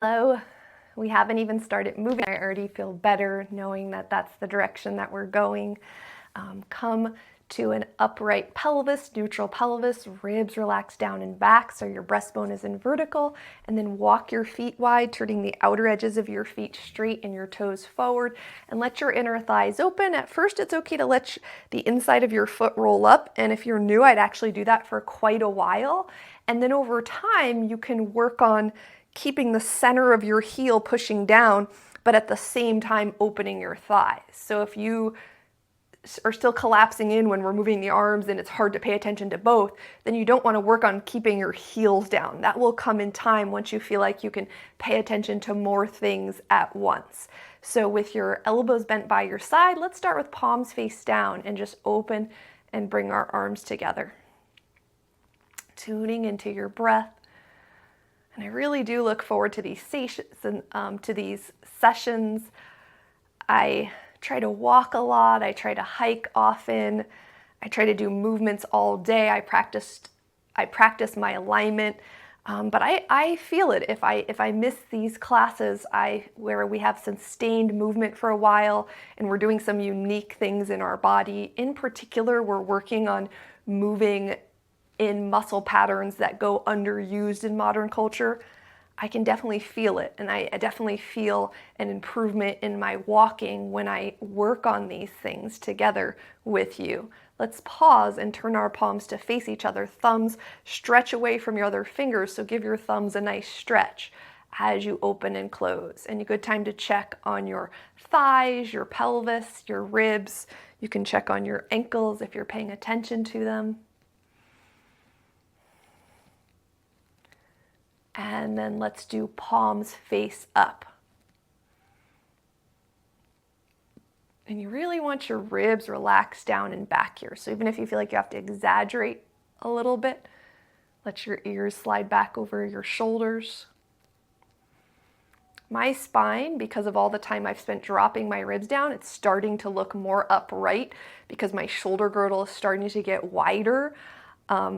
Hello. We haven't even started moving. I already feel better knowing that that's the direction that we're going. Come to an upright pelvis, neutral pelvis, ribs relax down and back so your breastbone is in vertical, and then walk your feet wide, turning the outer edges of your feet straight and your toes forward, and let your inner thighs open. At first, it's okay to let the inside of your foot roll up, and if you're new, I'd actually do that for quite a while, and then over time, you can work on keeping the center of your heel pushing down, but at the same time opening your thighs. So if you are still collapsing in when we're moving the arms and it's hard to pay attention to both, then you don't want to work on keeping your heels down. That will come in time once you feel like you can pay attention to more things at once. So with your elbows bent by your side, let's start with palms face down and just open and bring our arms together. Tuning into your breath. And I really do look forward to these sessions. I try to walk a lot. I try to hike often. I try to do movements all day. I practice my alignment. But I feel it if I miss these classes where we have sustained movement for a while and we're doing some unique things in our body. In particular, we're working on moving in muscle patterns that go underused in modern culture. I can definitely feel it, and I definitely feel an improvement in my walking when I work on these things together with you. Let's pause and turn our palms to face each other. Thumbs stretch away from your other fingers, so give your thumbs a nice stretch as you open and close. And a good time to check on your thighs, your pelvis, your ribs. You can check on your ankles if you're paying attention to them. And then let's do palms face up. And you really want your ribs relaxed down and back here. So even if you feel like you have to exaggerate a little bit, let your ears slide back over your shoulders. My spine, because of all the time I've spent dropping my ribs down, it's starting to look more upright because my shoulder girdle is starting to get wider.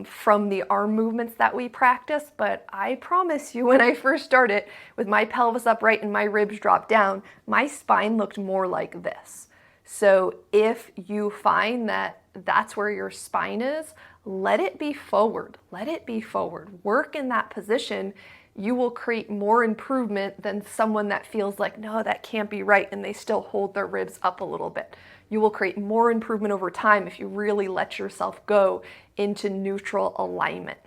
From the arm movements that we practice, but I promise you when I first started with my pelvis upright and my ribs dropped down, my spine looked more like this. So if you find that that's where your spine is, let it be forward. Let it be forward. Work in that position. You will create more improvement than someone that feels like, no, that can't be right, and they still hold their ribs up a little bit. You will create more improvement over time if you really let yourself go into neutral alignment.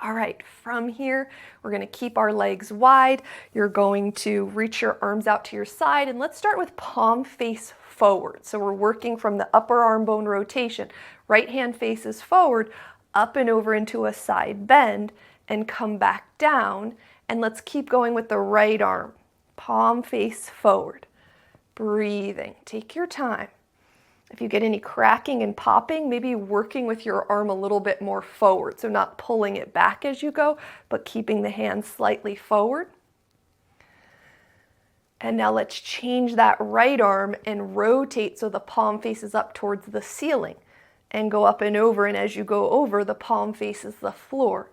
All right, from here, we're going to keep our legs wide. You're going to reach your arms out to your side, and let's start with palm face forward. So we're working from the upper arm bone rotation. Right hand faces forward, up and over into a side bend, and come back down. And let's keep going with the right arm. Palm face forward. Breathing. Take your time. If you get any cracking and popping, maybe working with your arm a little bit more forward. So not pulling it back as you go, but keeping the hand slightly forward. And now let's change that right arm and rotate so the palm faces up towards the ceiling and go up and over. And as you go over, the palm faces the floor.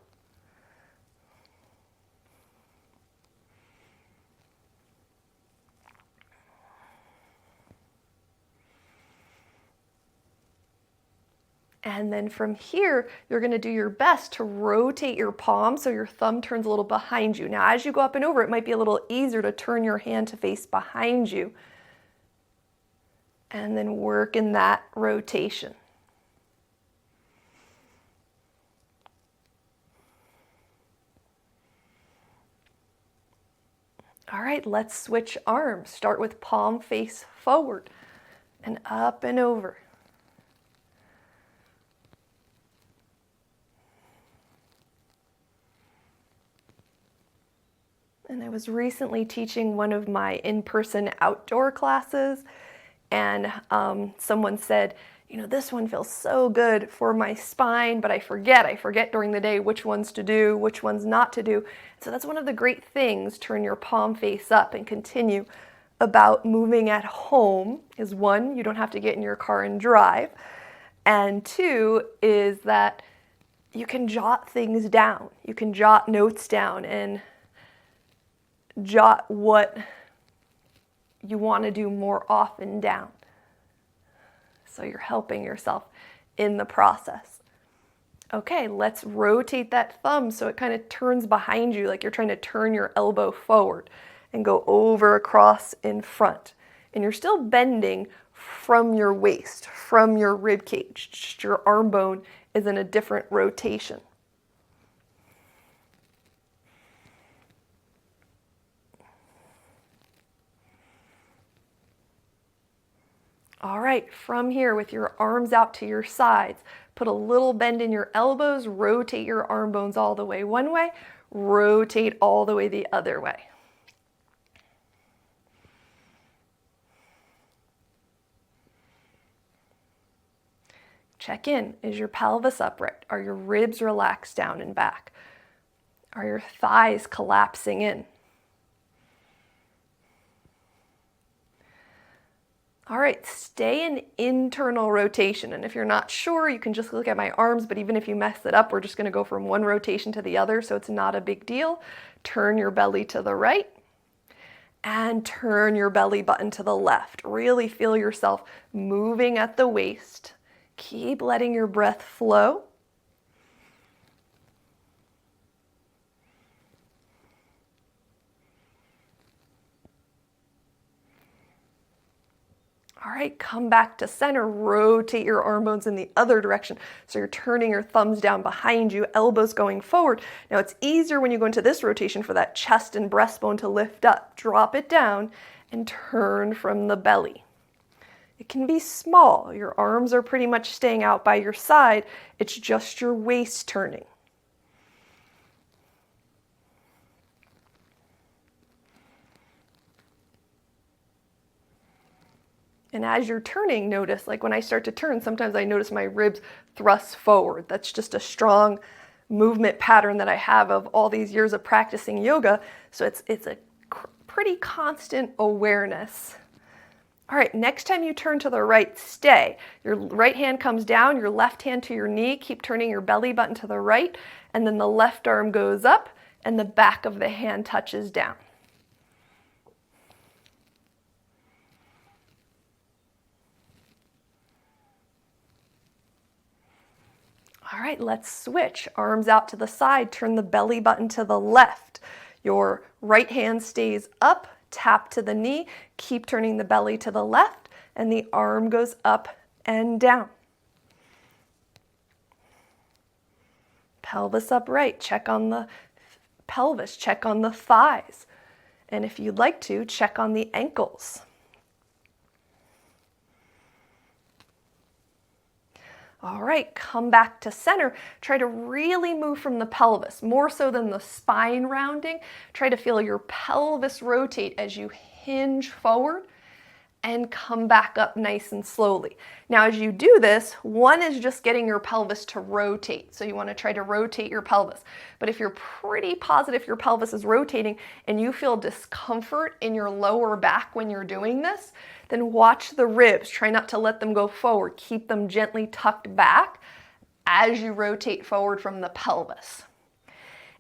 And then from here, you're going to do your best to rotate your palm so your thumb turns a little behind you. Now, as you go up and over, it might be a little easier to turn your hand to face behind you. And then work in that rotation. All right, let's switch arms. Start with palm face forward and up and over. And I was recently teaching one of my in-person outdoor classes, and someone said, you know, this one feels so good for my spine, but I forget during the day which ones to do, which ones not to do. So that's one of the great things, turn your palm face up and continue, about moving at home is one, you don't have to get in your car and drive. And two is that you can jot things down. You can jot notes down, and jot what you want to do more often down. So you're helping yourself in the process. Okay, let's rotate that thumb so it kind of turns behind you, like you're trying to turn your elbow forward and go over across in front. And you're still bending from your waist, from your rib cage. Just your arm bone is in a different rotation. All right, from here with your arms out to your sides, put a little bend in your elbows, rotate your arm bones all the way one way, rotate all the way the other way. Check in. Is your pelvis upright? Are your ribs relaxed down and back? Are your thighs collapsing in? All right, stay in internal rotation. And if you're not sure, you can just look at my arms, but even if you mess it up, we're just gonna go from one rotation to the other, so it's not a big deal. Turn your belly to the right and turn your belly button to the left. Really feel yourself moving at the waist. Keep letting your breath flow. All right, come back to center, rotate your arm bones in the other direction. So you're turning your thumbs down behind you, elbows going forward. Now it's easier when you go into this rotation for that chest and breastbone to lift up. Drop it down and turn from the belly. It can be small. Your arms are pretty much staying out by your side. It's just your waist turning. And as you're turning, notice, like when I start to turn, sometimes I notice my ribs thrust forward. That's just a strong movement pattern that I have of all these years of practicing yoga. So it's a pretty constant awareness. All right, next time you turn to the right, stay. Your right hand comes down, your left hand to your knee. Keep turning your belly button to the right, and then the left arm goes up, and the back of the hand touches down. All right, let's switch. Arms out to the side, turn the belly button to the left. Your right hand stays up, tap to the knee, keep turning the belly to the left, and the arm goes up and down. Pelvis upright, check on the pelvis, check on the thighs. And if you'd like to, check on the ankles. All right, come back to center. Try to really move from the pelvis, more so than the spine rounding. Try to feel your pelvis rotate as you hinge forward and come back up nice and slowly. Now, as you do this, one is just getting your pelvis to rotate. So you want to try to rotate your pelvis. But if you're pretty positive your pelvis is rotating and you feel discomfort in your lower back when you're doing this, then watch the ribs. Try not to let them go forward. Keep them gently tucked back as you rotate forward from the pelvis.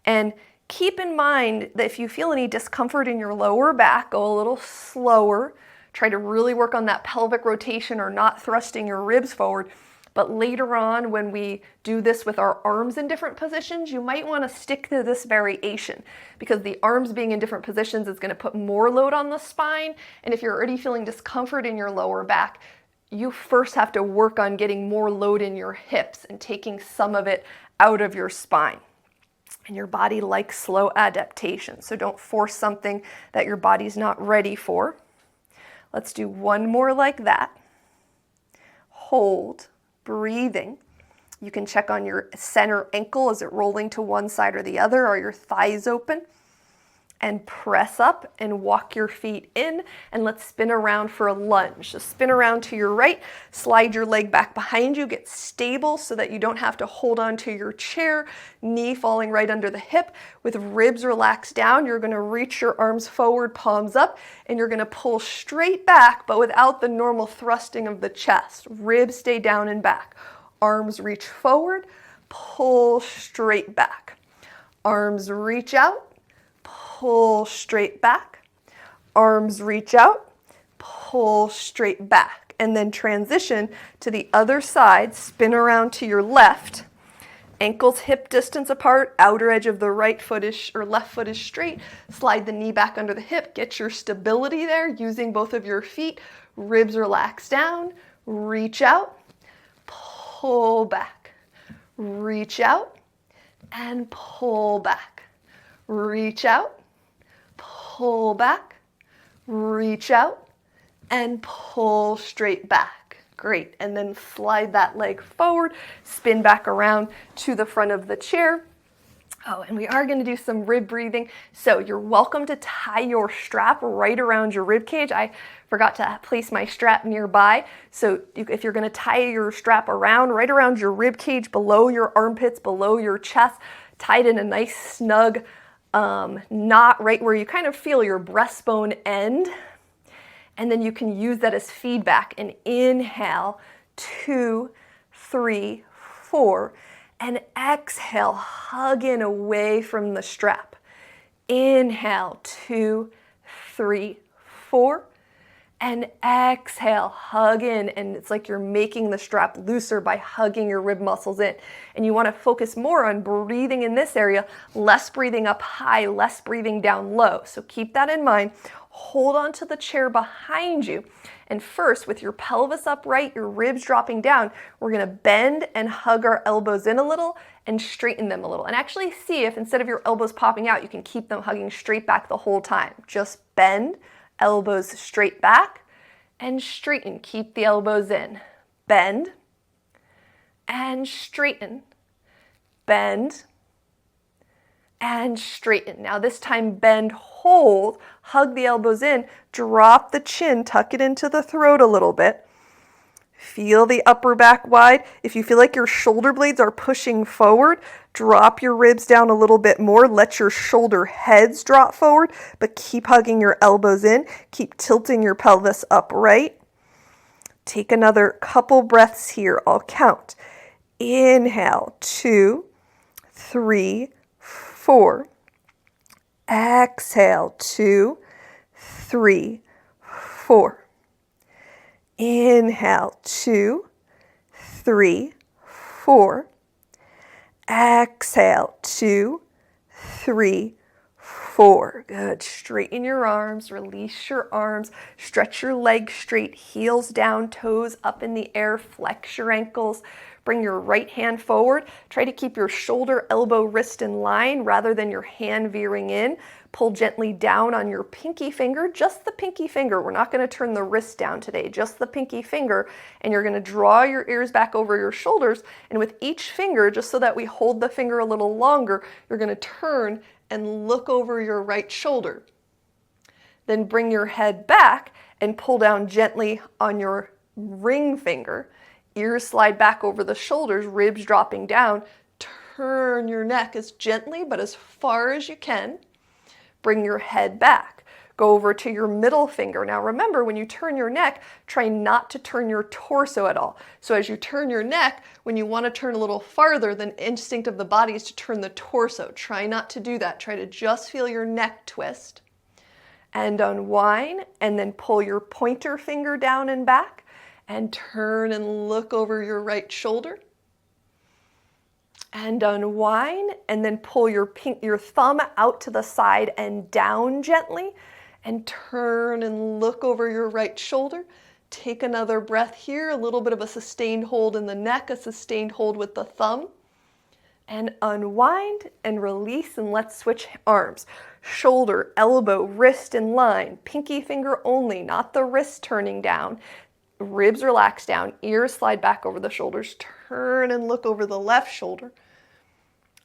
And keep in mind that if you feel any discomfort in your lower back, go a little slower. Try to really work on that pelvic rotation or not thrusting your ribs forward. But later on, when we do this with our arms in different positions, you might want to stick to this variation because the arms being in different positions is going to put more load on the spine. And if you're already feeling discomfort in your lower back, you first have to work on getting more load in your hips and taking some of it out of your spine. And your body likes slow adaptation, so don't force something that your body's not ready for. Let's do one more like that. Hold, breathing. You can check on your center ankle. Is it rolling to one side or the other? Are your thighs open? And press up and walk your feet in, and let's spin around for a lunge. So spin around to your right, slide your leg back behind you, get stable so that you don't have to hold on to your chair, knee falling right under the hip. With ribs relaxed down, you're gonna reach your arms forward, palms up, and you're gonna pull straight back, but without the normal thrusting of the chest. Ribs stay down and back. Arms reach forward, pull straight back. Arms reach out, pull straight back. Arms reach out, pull straight back, and then transition to the other side, spin around to your left. Ankles hip distance apart, outer edge of the right foot is, or left foot is straight. Slide the knee back under the hip, get your stability there using both of your feet. Ribs relax down, reach out, pull back, reach out, and pull back. Reach out, pull back, reach out, and pull straight back. Great, and then slide that leg forward, spin back around to the front of the chair. Oh, and we are going to do some rib breathing. So you're welcome to tie your strap right around your rib cage. I forgot to place my strap nearby. So if you're going to tie your strap around, right around your rib cage, below your armpits, below your chest, tied in a nice snug knot right where you kind of feel your breastbone end. And then you can use that as feedback and inhale, 2, 3, 4, and exhale, hug in away from the strap. Inhale, 2, 3, 4, and exhale, hug in, and it's like you're making the strap looser by hugging your rib muscles in. And you want to focus more on breathing in this area, less breathing up high, less breathing down low. So keep that in mind. Hold on to the chair behind you. And first, with your pelvis upright, your ribs dropping down, we're going to bend and hug our elbows in a little and straighten them a little. And actually see if instead of your elbows popping out, you can keep them hugging straight back the whole time. Just bend, elbows straight back, and straighten. Keep the elbows in. Bend and straighten. Bend and straighten. Now this time bend, hold, hug the elbows in, drop the chin, tuck it into the throat a little bit. Feel the upper back wide. If you feel like your shoulder blades are pushing forward, drop your ribs down a little bit more. Let your shoulder heads drop forward, but keep hugging your elbows in. Keep tilting your pelvis upright. Take another couple breaths here. I'll count. Inhale, 2, 3, 4. Exhale, 2, 3, 4. Inhale, 2, 3, 4. Exhale, 2, 3, 4. Good. Straighten your arms, release your arms, stretch your legs straight, heels down, toes up in the air, flex your ankles. Bring your right hand forward. Try to keep your shoulder, elbow, wrist in line rather than your hand veering in. Pull gently down on your pinky finger, just the pinky finger. We're not going to turn the wrist down today, just the pinky finger. And you're going to draw your ears back over your shoulders. And with each finger, just so that we hold the finger a little longer, you're going to turn and look over your right shoulder. Then bring your head back and pull down gently on your ring finger. Ears slide back over the shoulders, ribs dropping down. Turn your neck as gently but as far as you can. Bring your head back. Go over to your middle finger. Now remember, when you turn your neck, try not to turn your torso at all. So as you turn your neck, when you want to turn a little farther, the instinct of the body is to turn the torso. Try not to do that. Try to just feel your neck twist. And unwind, and then pull your pointer finger down and back. And turn and look over your right shoulder. And unwind, and then pull your thumb out to the side and down gently. And turn and look over your right shoulder. Take another breath here, a little bit of a sustained hold in the neck, a sustained hold with the thumb. And unwind and release, and let's switch arms. Shoulder, elbow, wrist in line. Pinky finger only, not the wrist turning down. Ribs relax down, ears slide back over the shoulders. Turn and look over the left shoulder.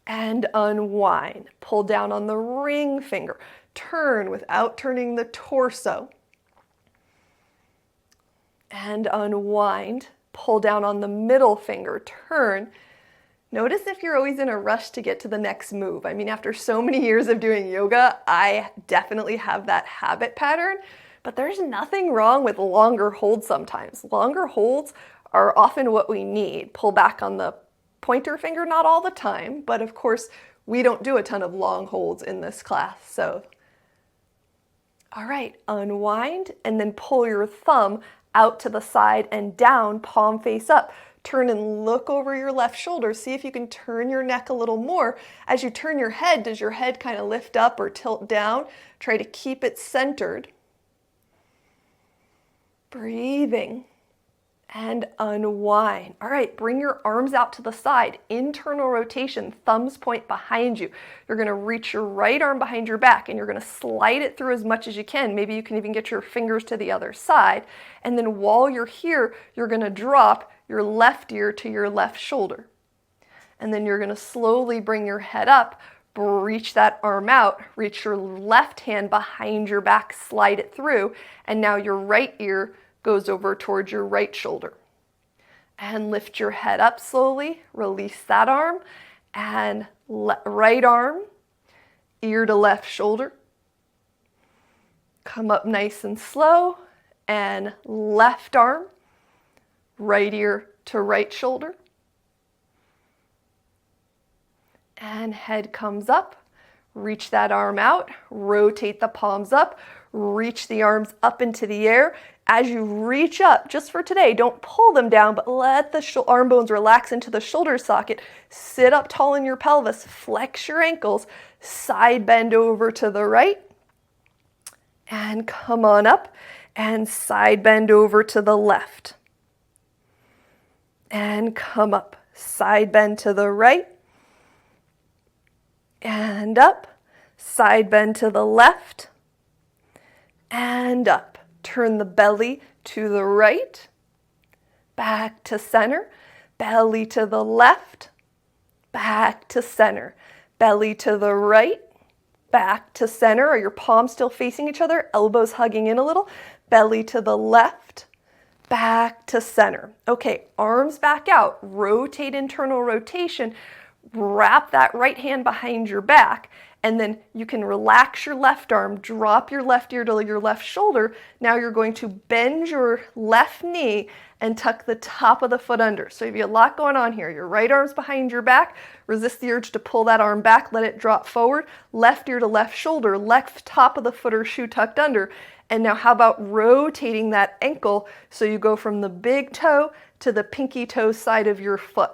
And unwind. Pull down on the ring finger. Turn without turning the torso. And unwind. Pull down on the middle finger. Turn. Notice if you're always in a rush to get to the next move. I mean, after so many years of doing yoga, I definitely have that habit pattern. But there's nothing wrong with longer holds sometimes. Longer holds are often what we need. Pull back on the pointer finger, not all the time, but of course we don't do a ton of long holds in this class. So All right, unwind and then pull your thumb out to the side and down, palm face up. Turn and look over your left shoulder. See if you can turn your neck a little more. As you turn your head, does your head kind of lift up or tilt down? Try to keep it centered. Breathing and unwind. All right, bring your arms out to the side. Internal rotation, thumbs point behind you. You're going to reach your right arm behind your back and you're going to slide it through as much as you can. Maybe you can even get your fingers to the other side. And then while you're here, you're going to drop your left ear to your left shoulder. And then you're going to slowly bring your head up, reach that arm out, reach your left hand behind your back, slide it through, and now your right ear goes over towards your right shoulder. And lift your head up slowly, release that arm, and right arm, ear to left shoulder. Come up nice and slow, and left arm, right ear to right shoulder. And head comes up, reach that arm out, rotate the palms up, reach the arms up into the air. As you reach up, just for today, don't pull them down, but let the arm bones relax into the shoulder socket. Sit up tall in your pelvis, flex your ankles, side bend over to the right, and come on up, and side bend over to the left. And come up, side bend to the right, and up, side bend to the left, and up. Turn the belly to the right, back to center, belly to the left, back to center, belly to the right, back to center. Are your palms still facing each other? Elbows hugging in a little, belly to the left, back to center. Okay, arms back out, rotate internal rotation, wrap that right hand behind your back, and then you can relax your left arm, drop your left ear to your left shoulder. Now you're going to bend your left knee and tuck the top of the foot under. So you have a lot going on here. Your right arm's behind your back. Resist the urge to pull that arm back. Let it drop forward. Left ear to left shoulder. Left top of the foot or shoe tucked under. And now how about rotating that ankle so you go from the big toe to the pinky toe side of your foot.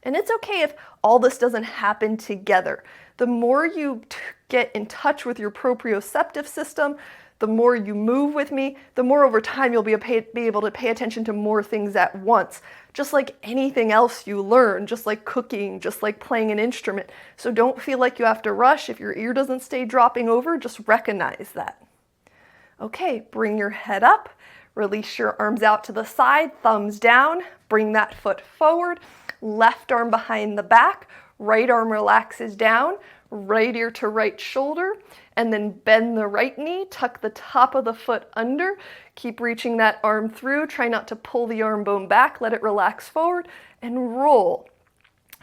And it's okay if all this doesn't happen together. The more you get in touch with your proprioceptive system, the more you move with me, the more over time you'll be able to pay attention to more things at once. Just like anything else you learn, just like cooking, just like playing an instrument. So don't feel like you have to rush. If your ear doesn't stay dropping over, just recognize that. Okay, bring your head up, release your arms out to the side, thumbs down, bring that foot forward, left arm behind the back, right arm relaxes down, right ear to right shoulder, and then bend the right knee, tuck the top of the foot under, keep reaching that arm through, try not to pull the arm bone back, let it relax forward, and roll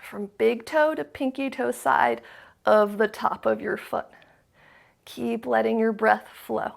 from big toe to pinky toe side of the top of your foot. Keep letting your breath flow.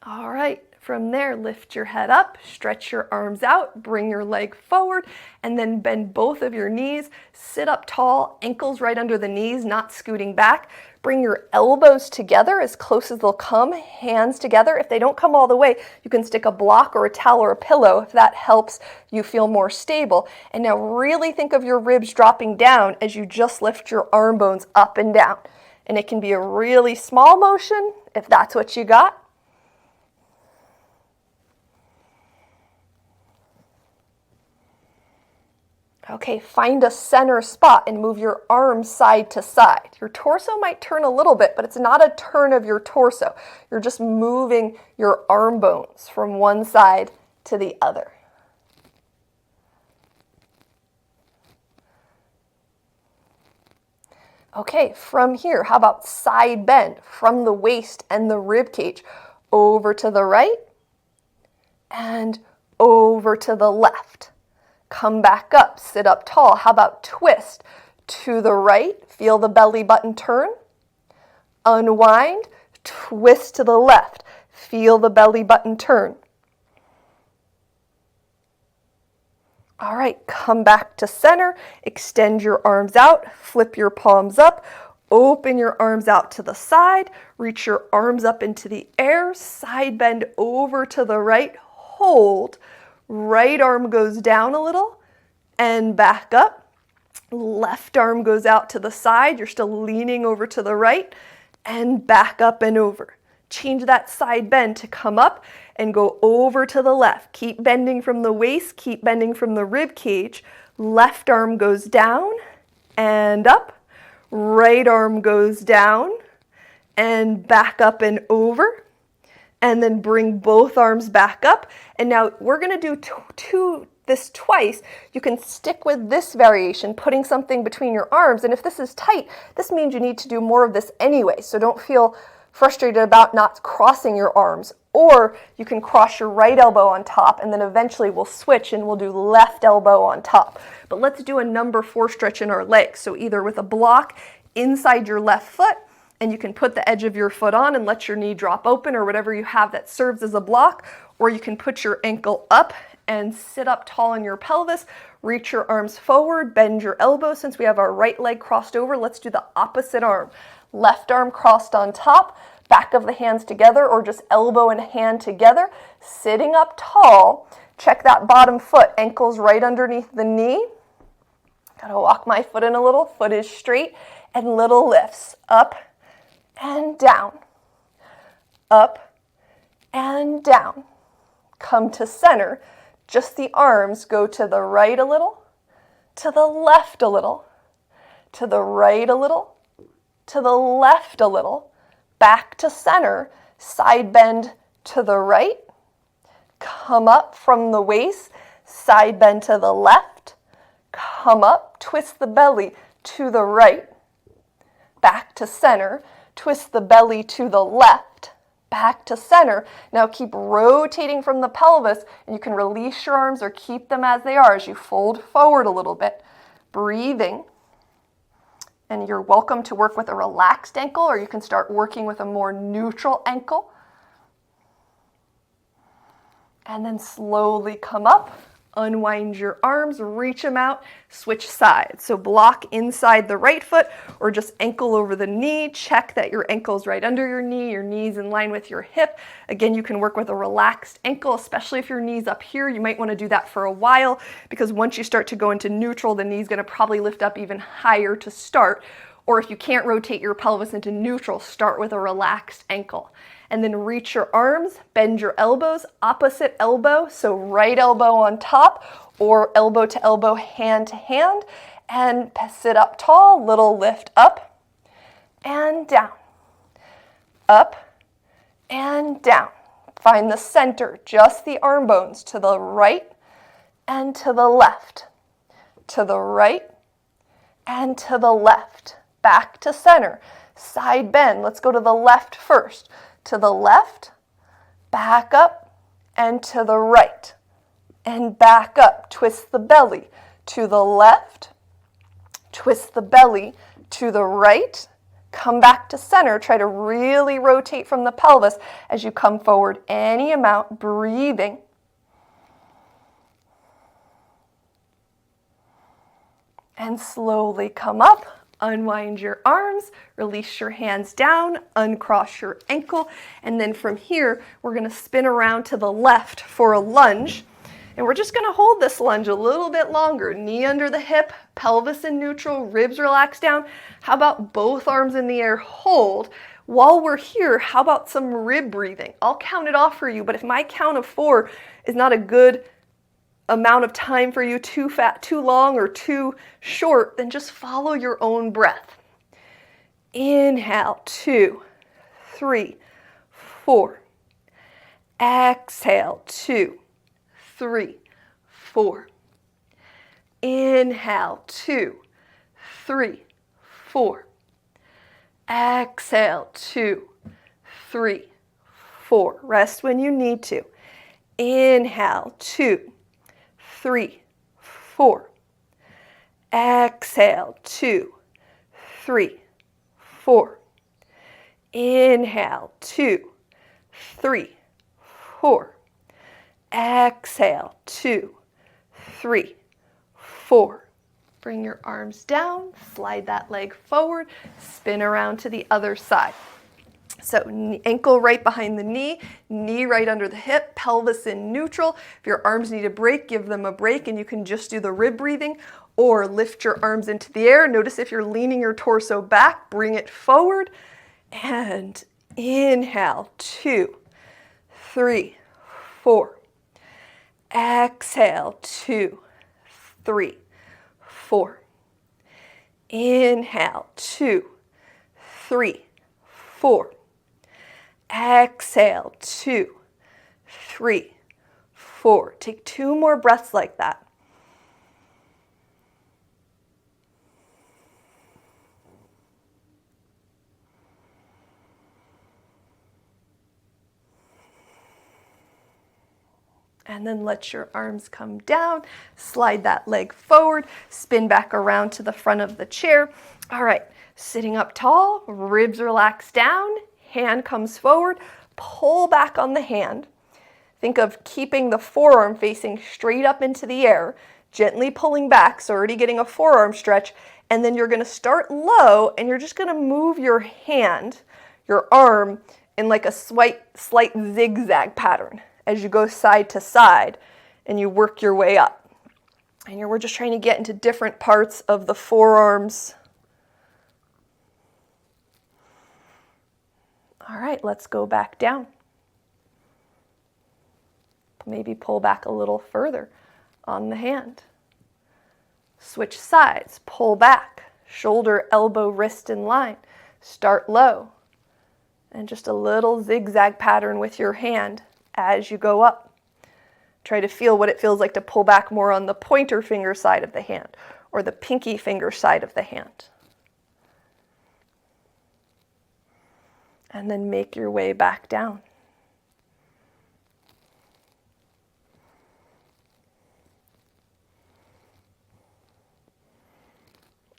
All right, from there, lift your head up, stretch your arms out, bring your leg forward, and then bend both of your knees. Sit up tall, ankles right under the knees, not scooting back. Bring your elbows together as close as they'll come, hands together. If they don't come all the way, you can stick a block or a towel or a pillow if that helps you feel more stable. And now really think of your ribs dropping down as you just lift your arm bones up and down. And it can be a really small motion if that's what you got. Okay, find a center spot and move your arms side to side. Your torso might turn a little bit, but it's not a turn of your torso. You're just moving your arm bones from one side to the other. Okay, from here, how about side bend from the waist and the rib cage over to the right and over to the left. Come back up, sit up tall. How about twist to the right? Feel the belly button turn. Unwind, twist to the left. Feel the belly button turn. All right, come back to center, extend your arms out, flip your palms up, open your arms out to the side, reach your arms up into the air, side bend over to the right, hold, right arm goes down a little and back up, left arm goes out to the side, you're still leaning over to the right and back up and over. Change that side bend to come up and go over to the left. Keep bending from the waist, keep bending from the rib cage. Left arm goes down and up. Right arm goes down and back up and over. And then bring both arms back up. And now we're going to do this twice. You can stick with this variation, putting something between your arms. And if this is tight, this means you need to do more of this anyway. So don't feel frustrated about not crossing your arms. Or you can cross your right elbow on top, and then eventually we'll switch and we'll do left elbow on top. But let's do a number 4 stretch in our legs. So either with a block inside your left foot, and you can put the edge of your foot on and let your knee drop open, or whatever you have that serves as a block, or you can put your ankle up and sit up tall in your pelvis, reach your arms forward, bend your elbows. Since we have our right leg crossed over, let's do the opposite arm. Left arm crossed on top, back of the hands together, or just elbow and hand together, sitting up tall. Check that bottom foot, ankles right underneath the knee. Gotta walk my foot in a little, foot is straight, and little lifts, up and down, up and down. Come to center, just the arms go to the right a little, to the left a little, to the right a little, to the left a little, back to center, side bend to the right, come up from the waist, side bend to the left, come up, twist the belly to the right, back to center, twist the belly to the left, back to center. Now keep rotating from the pelvis, and you can release your arms or keep them as they are as you fold forward a little bit, breathing. And you're welcome to work with a relaxed ankle, or you can start working with a more neutral ankle. And then slowly come up, unwind your arms, reach them out, switch sides. So block inside the right foot or just ankle over the knee. Check that your ankle's right under your knee's in line with your hip. Again, you can work with a relaxed ankle, especially if your knee's up here. You might want to do that for a while, because once you start to go into neutral, the knee's going to probably lift up even higher to start. Or if you can't rotate your pelvis into neutral, start with a relaxed ankle. And then reach your arms, bend your elbows, opposite elbow, so right elbow on top, or elbow to elbow, hand to hand, and sit up tall, little lift up and down, up and down. Find the center, just the arm bones, to the right and to the left, to the right and to the left, back to center, side bend. Let's go to the left first. To the left, back up, and to the right, and back up. Twist the belly to the left, twist the belly to the right, come back to center. Try to really rotate from the pelvis as you come forward any amount, breathing. And slowly come up. Unwind your arms, release your hands down, uncross your ankle, and then from here, we're going to spin around to the left for a lunge. And we're just going to hold this lunge a little bit longer. Knee under the hip, pelvis in neutral, ribs relaxed down. How about both arms in the air, hold. While we're here, how about some rib breathing? I'll count it off for you, but if my count of 4 is not a good amount of time for you, too long, or too short, then just follow your own breath. Inhale, 2, 3, 4. Exhale, 2, 3, 4. Inhale, 2, 3, 4. Exhale, 2, 3, 4. Rest when you need to. Inhale, 2, 3, 4. Exhale, 2, 3, 4. Inhale, 2, 3, 4. Exhale, 2, 3, 4. Bring your arms down, slide that leg forward, spin around to the other side. So ankle right behind the knee right under the hip, pelvis in neutral. If your arms need a break, give them a break, and you can just do the rib breathing or lift your arms into the air. Notice if you're leaning your torso back, bring it forward, and inhale, 2, 3, 4. Exhale, 2, 3, 4. Inhale, 2, 3, 4. Exhale, 2, 3, 4. Take 2 more breaths like that. And then let your arms come down, slide that leg forward, spin back around to the front of the chair. All right, sitting up tall, ribs relax down, hand comes forward, pull back on the hand. Think of keeping the forearm facing straight up into the air, gently pulling back, so already getting a forearm stretch, and then you're gonna start low and you're just gonna move your hand, your arm, in like a slight zigzag pattern as you go side to side and you work your way up. And we're just trying to get into different parts of the forearms. All right, let's go back down. Maybe pull back a little further on the hand. Switch sides, pull back, shoulder, elbow, wrist in line. Start low. And just a little zigzag pattern with your hand as you go up. Try to feel what it feels like to pull back more on the pointer finger side of the hand or the pinky finger side of the hand. And then make your way back down.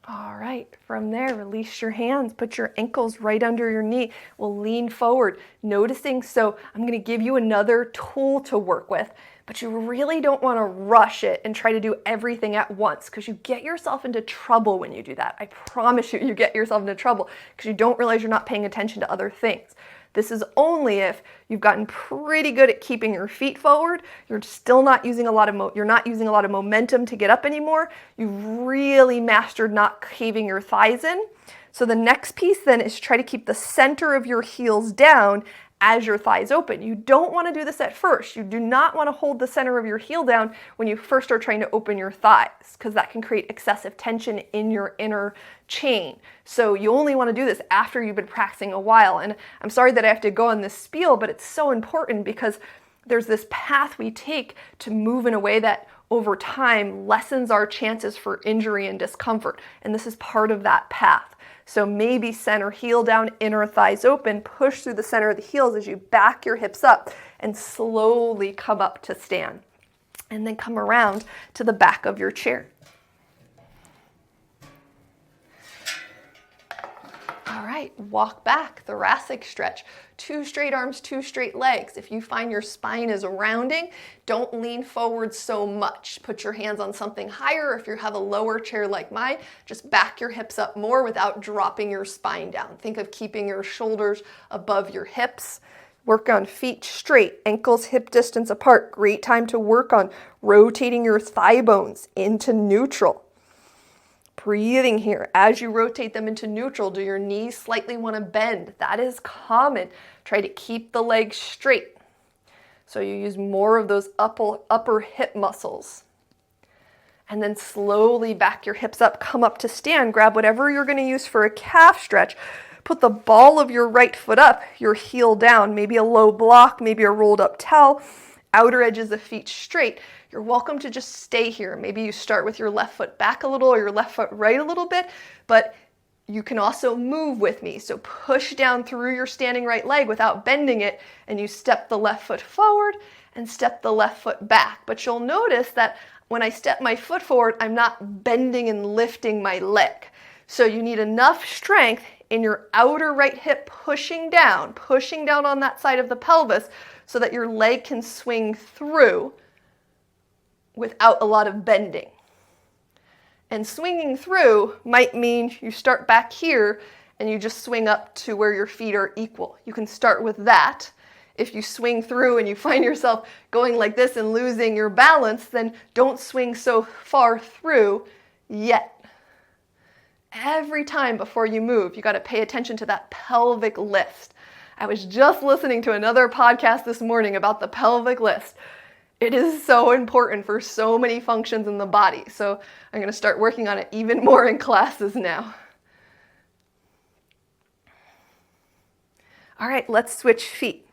All right, from there, release your hands, put your ankles right under your knee. We'll lean forward, noticing, so I'm gonna give you another tool to work with, but you really don't wanna rush it and try to do everything at once because you get yourself into trouble when you do that. I promise you, you get yourself into trouble because you don't realize you're not paying attention to other things. This is only if you've gotten pretty good at keeping your feet forward, you're still not using a lot of momentum to get up anymore. You've really mastered not caving your thighs in. So the next piece then is try to keep the center of your heels down as your thighs open. You don't want to do this at first. You do not want to hold the center of your heel down when you first are trying to open your thighs because that can create excessive tension in your inner chain. So you only want to do this after you've been practicing a while. And I'm sorry that I have to go on this spiel, but it's so important because there's this path we take to move in a way that over time lessens our chances for injury and discomfort. And this is part of that path. So maybe center heel down, inner thighs open, push through the center of the heels as you back your hips up and slowly come up to stand. And then come around to the back of your chair. All right, walk back, thoracic stretch. 2 straight arms, 2 straight legs. If you find your spine is rounding, don't lean forward so much. Put your hands on something higher. If you have a lower chair like mine, just back your hips up more without dropping your spine down. Think of keeping your shoulders above your hips. Work on feet straight, ankles hip distance apart. Great time to work on rotating your thigh bones into neutral. Breathing here. As you rotate them into neutral, do your knees slightly want to bend? That is common. Try to keep the legs straight. So you use more of those upper hip muscles. And then slowly back your hips up, come up to stand. Grab whatever you're going to use for a calf stretch. Put the ball of your right foot up, your heel down, maybe a low block, maybe a rolled up towel. Outer edges of feet straight. You're welcome to just stay here. Maybe you start with your left foot back a little or your left foot right a little bit, but you can also move with me. So push down through your standing right leg without bending it, and you step the left foot forward and step the left foot back. But you'll notice that when I step my foot forward, I'm not bending and lifting my leg. So you need enough strength in your outer right hip pushing down on that side of the pelvis so that your leg can swing through without a lot of bending. And swinging through might mean you start back here and you just swing up to where your feet are equal. You can start with that. If you swing through and you find yourself going like this and losing your balance, then don't swing so far through yet. Every time before you move, you got to pay attention to that pelvic lift. I was just listening to another podcast this morning about the pelvic lift. It is so important for so many functions in the body. So I'm going to start working on it even more in classes now. All right, let's switch feet.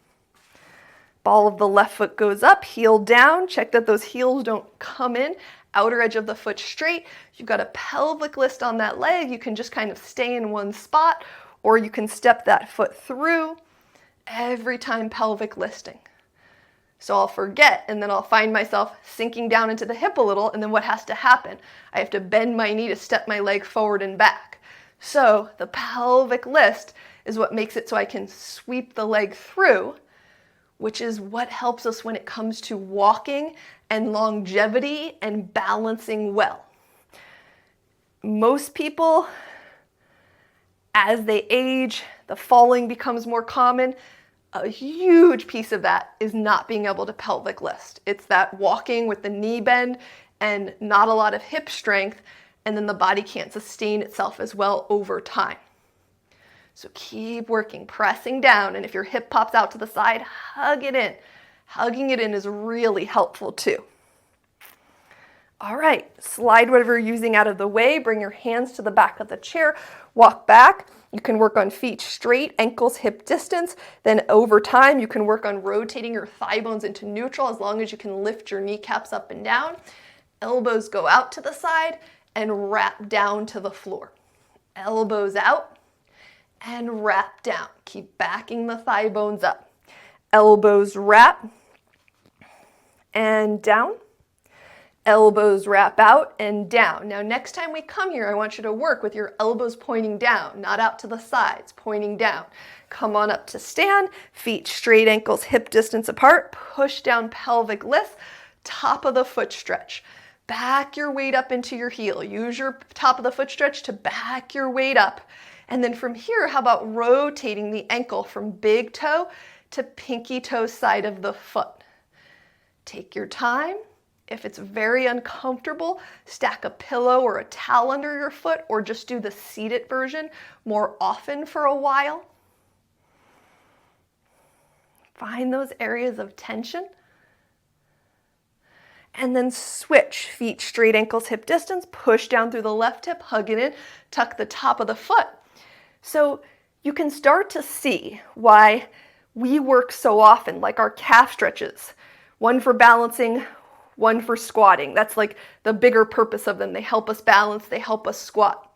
Ball of the left foot goes up, heel down. Check that those heels don't come in. Outer edge of the foot straight. You've got a pelvic lift on that leg. You can just kind of stay in one spot, or you can step that foot through. Every time pelvic lifting. So I'll forget, and then I'll find myself sinking down into the hip a little, and then what has to happen? I have to bend my knee to step my leg forward and back. So the pelvic lift is what makes it so I can sweep the leg through, which is what helps us when it comes to walking and longevity and balancing well. Most people, as they age, the falling becomes more common. A huge piece of that is not being able to pelvic lift. It's that walking with the knee bend and not a lot of hip strength, and then the body can't sustain itself as well over time. So keep working, pressing down, and if your hip pops out to the side, hug it in. Hugging it in is really helpful too. All right, slide whatever you're using out of the way, bring your hands to the back of the chair, walk back. You can work on feet straight, ankles hip distance. Then over time, you can work on rotating your thigh bones into neutral as long as you can lift your kneecaps up and down. Elbows go out to the side and wrap down to the floor. Elbows out and wrap down. Keep backing the thigh bones up. Elbows wrap and down. Elbows wrap out and down. Now next time we come here, I want you to work with your elbows pointing down, not out to the sides, pointing down. Come on up to stand, feet straight, ankles hip distance apart, push down pelvic lift, top of the foot stretch. Back your weight up into your heel. Use your top of the foot stretch to back your weight up. And then from here, how about rotating the ankle from big toe to pinky toe side of the foot? Take your time. If it's very uncomfortable, stack a pillow or a towel under your foot, or just do the seated version more often for a while. Find those areas of tension. And then switch, feet straight, ankles hip distance, push down through the left hip, hug it in, tuck the top of the foot. So you can start to see why we work so often, like our calf stretches. One for balancing, one for squatting. That's like the bigger purpose of them. They help us balance, they help us squat.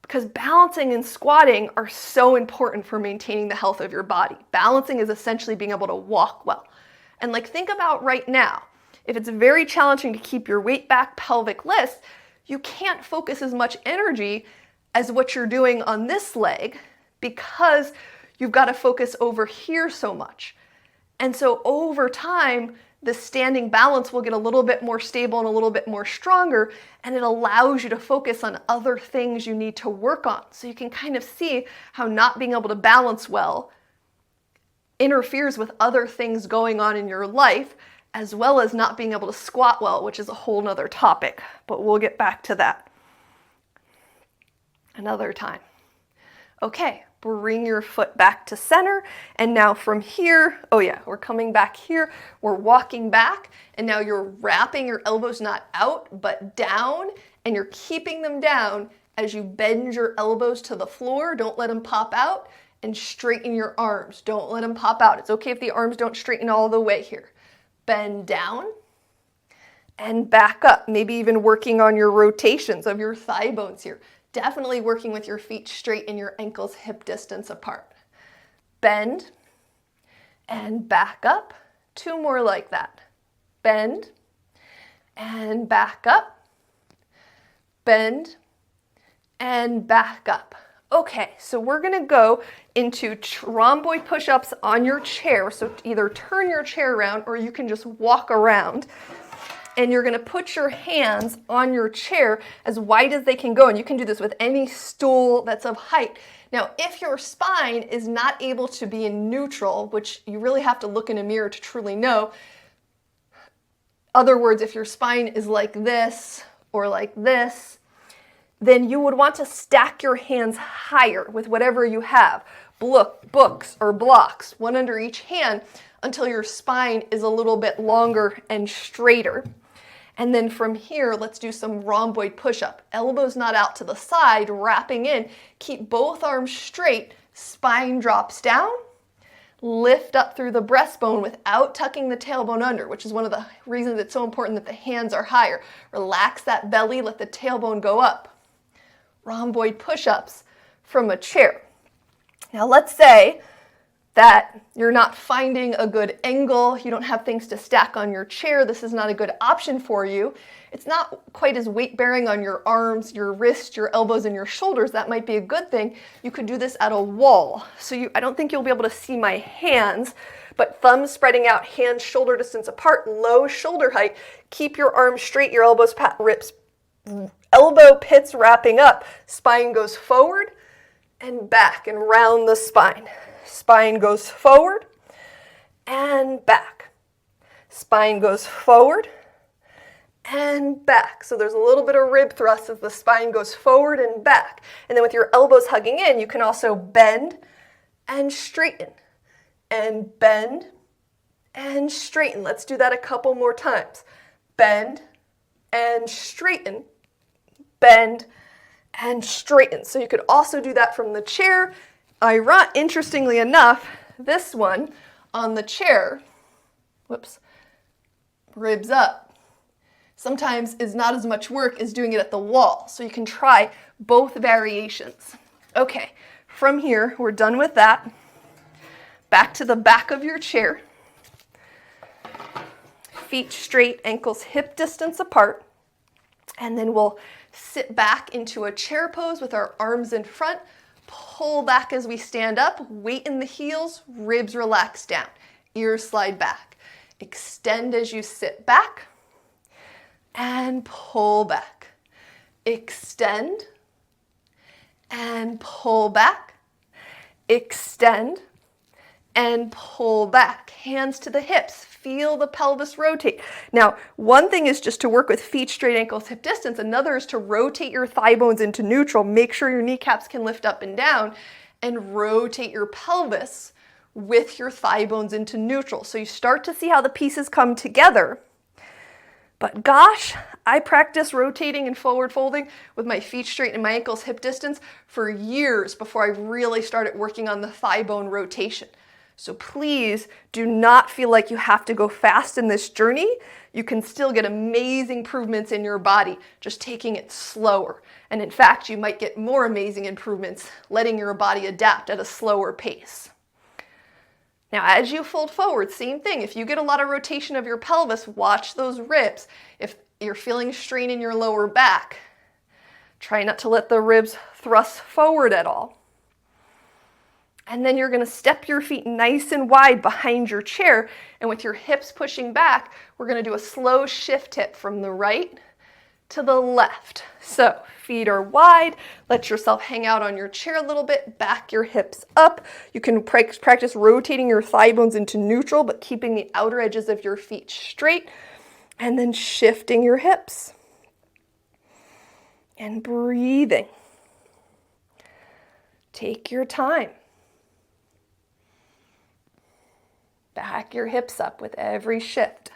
Because balancing and squatting are so important for maintaining the health of your body. Balancing is essentially being able to walk well. And like think about right now, if it's very challenging to keep your weight back, pelvic lift, you can't focus as much energy as what you're doing on this leg because you've got to focus over here so much. And so over time, the standing balance will get a little bit more stable and a little bit more stronger, and it allows you to focus on other things you need to work on. So you can kind of see how not being able to balance well interferes with other things going on in your life, as well as not being able to squat well, which is a whole nother topic, but we'll get back to that another time. Okay. Bring your foot back to center, and now from here, we're coming back here, we're walking back, and now you're wrapping your elbows not out, but down, and you're keeping them down as you bend your elbows to the floor. Don't let them pop out, and straighten your arms. Don't let them pop out. It's okay if the arms don't straighten all the way here. Bend down, and back up, maybe even working on your rotations of your thigh bones here. Definitely working with your feet straight and your ankles hip distance apart. Bend and back up. Two more like that. Bend and back up. Bend and back up. Okay, so we're gonna go into rhomboid push-ups on your chair. So either turn your chair around or you can just walk around. and you're gonna put your hands on your chair as wide as they can go, and you can do this with any stool that's of height. Now, if your spine is not able to be in neutral, which you really have to look in a mirror to truly know, other words, if your spine is like this or like this, then you would want to stack your hands higher with whatever you have, books or blocks, one under each hand, until your spine is a little bit longer and straighter. And then from here, let's do some rhomboid push-up. Elbows not out to the side, wrapping in. Keep both arms straight, spine drops down. Lift up through the breastbone without tucking the tailbone under, which is one of the reasons it's so important that the hands are higher. Relax that belly, let the tailbone go up. Rhomboid push-ups from a chair. Now let's say that you're not finding a good angle, you don't have things to stack on your chair, this is not a good option for you. It's not quite as weight-bearing on your arms, your wrists, your elbows, and your shoulders. That might be a good thing. You could do this at a wall. So I don't think you'll be able to see my hands, but thumbs spreading out, hands shoulder distance apart, low shoulder height. Keep your arms straight, your elbows, ribs, elbow pits wrapping up. Spine goes forward and back and round the spine. Spine goes forward and back. Spine goes forward and back. So there's a little bit of rib thrust as the spine goes forward and back. And then with your elbows hugging in, you can also bend and straighten. And bend and straighten. Let's do that a couple more times. Bend and straighten. Bend and straighten. So you could also do that from the chair. Interestingly enough, this one on the chair, ribs up, sometimes is not as much work as doing it at the wall. So you can try both variations. Okay, from here, we're done with that. Back to the back of your chair. Feet straight, ankles hip distance apart. And then we'll sit back into a chair pose with our arms in front. Pull back as we stand up, weight in the heels, ribs relax down, ears slide back. Extend as you sit back and pull back. Extend and pull back. Extend and pull back. Hands to the hips. Feel the pelvis rotate. Now, one thing is just to work with feet straight, ankles hip distance. Another is to rotate your thigh bones into neutral. Make sure your kneecaps can lift up and down, and rotate your pelvis with your thigh bones into neutral. So you start to see how the pieces come together. But gosh, I practiced rotating and forward folding with my feet straight and my ankles hip distance for years before I really started working on the thigh bone rotation. So please do not feel like you have to go fast in this journey. You can still get amazing improvements in your body, just taking it slower. And in fact, you might get more amazing improvements letting your body adapt at a slower pace. Now, as you fold forward, same thing. If you get a lot of rotation of your pelvis, watch those ribs. If you're feeling strain in your lower back, try not to let the ribs thrust forward at all. And then you're going to step your feet nice and wide behind your chair. And with your hips pushing back, we're going to do a slow shift hip from the right to the left. So feet are wide. Let yourself hang out on your chair a little bit. Back your hips up. You can practice rotating your thigh bones into neutral, but keeping the outer edges of your feet straight. And then shifting your hips. And breathing. Take your time. Back your hips up with every shift.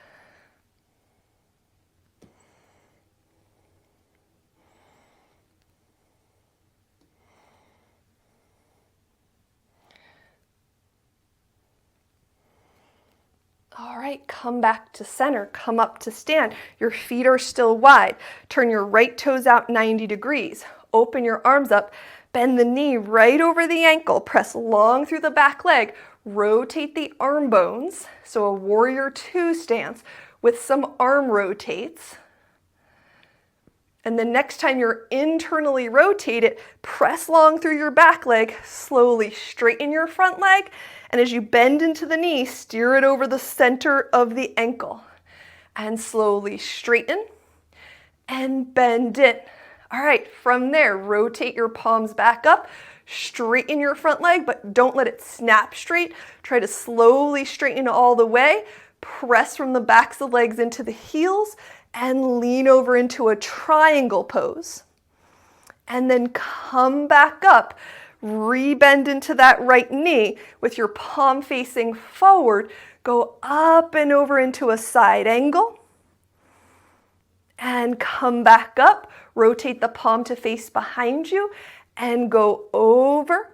All right, come back to center, come up to stand. Your feet are still wide. Turn your right toes out 90 degrees. Open your arms up, bend the knee right over the ankle, press long through the back leg. Rotate the arm bones, so a warrior two stance with some arm rotates. And then next time you're internally rotated, press long through your back leg, slowly straighten your front leg, and as you bend into the knee, steer it over the center of the ankle. and slowly straighten and bend in. All right, from there, rotate your palms back up, straighten your front leg, but don't let it snap straight. Try to slowly straighten all the way. Press from the backs of the legs into the heels and lean over into a triangle pose. And then come back up, rebend into that right knee with your palm facing forward. Go up and over into a side angle. And come back up, rotate the palm to face behind you and go over